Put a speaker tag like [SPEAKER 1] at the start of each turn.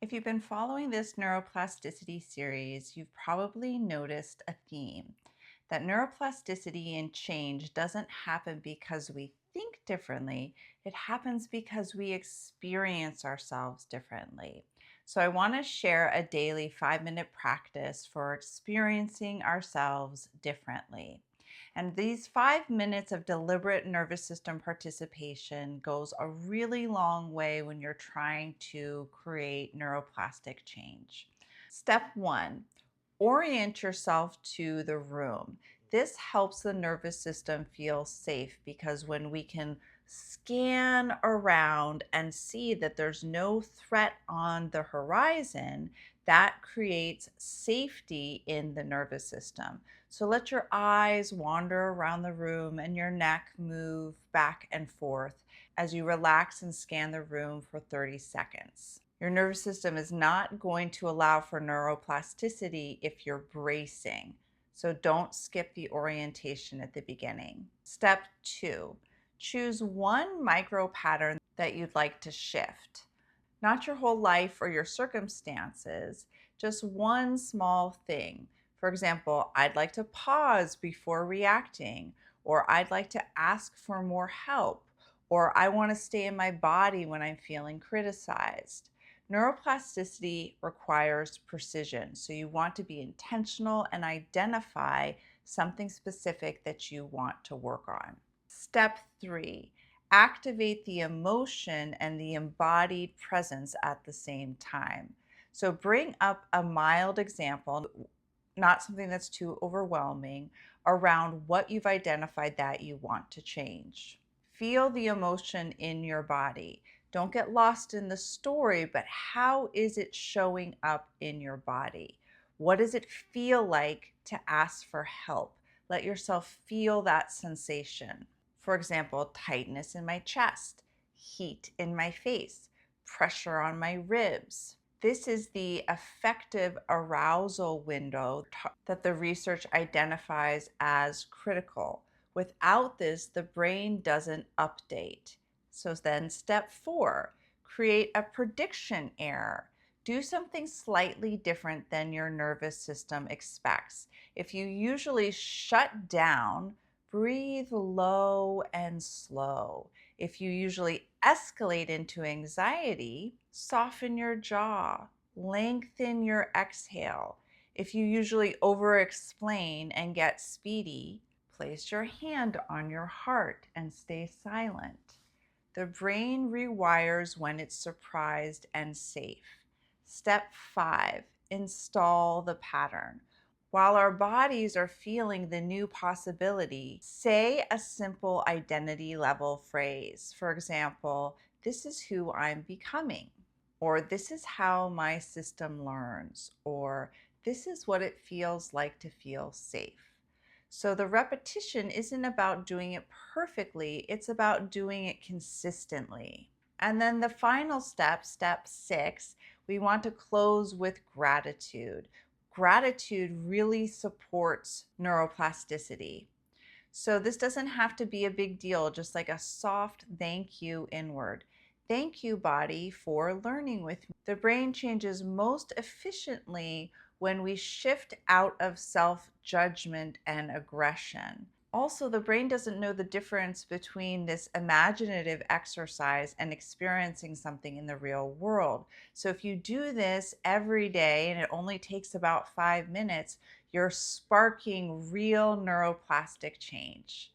[SPEAKER 1] If you've been following this neuroplasticity series, you've probably noticed a theme that neuroplasticity and change doesn't happen because we think differently, it happens because we experience ourselves differently. So, I want to share a daily 5-minute practice for experiencing ourselves differently. And these 5 minutes of deliberate nervous system participation goes a really long way when you're trying to create neuroplastic change. Step one, orient yourself to the room. This helps the nervous system feel safe because when we can scan around and see that there's no threat on the horizon, that creates safety in the nervous system. So let your eyes wander around the room and your neck move back and forth as you relax and scan the room for 30 seconds. Your nervous system is not going to allow for neuroplasticity if you're bracing. So don't skip the orientation at the beginning. Step two, choose one micro pattern that you'd like to shift. Not your whole life or your circumstances, just one small thing. For example, I'd like to pause before reacting, or I'd like to ask for more help, or I want to stay in my body when I'm feeling criticized. Neuroplasticity requires precision, so you want to be intentional and identify something specific that you want to work on. Step three, activate the emotion and the embodied presence at the same time. So bring up a mild example, not something that's too overwhelming, around what you've identified that you want to change. Feel the emotion in your body. Don't get lost in the story, but how is it showing up in your body? What does it feel like to ask for help? Let yourself feel that sensation. For example, tightness in my chest, heat in my face, pressure on my ribs. This is the effective arousal window that the research identifies as critical. Without this, the brain doesn't update. So then step four, create a prediction error. Do something slightly different than your nervous system expects. If you usually shut down, breathe low and slow. If you usually escalate into anxiety, soften your jaw, lengthen your exhale. If you usually over explain and get speedy, place your hand on your heart and stay silent. The brain rewires when it's surprised and safe. Step five, install the pattern. While our bodies are feeling the new possibility, say a simple identity level phrase. For example, this is who I'm becoming, or this is how my system learns, or this is what it feels like to feel safe. So the repetition isn't about doing it perfectly, it's about doing it consistently. And then the final step, step six, we want to close with gratitude. Gratitude really supports neuroplasticity. So this doesn't have to be a big deal, just like a soft thank you inward. Thank you, body, for learning with me. The brain changes most efficiently when we shift out of self-judgment and aggression. Also, the brain doesn't know the difference between this imaginative exercise and experiencing something in the real world. So if you do this every day and it only takes about 5 minutes, you're sparking real neuroplastic change.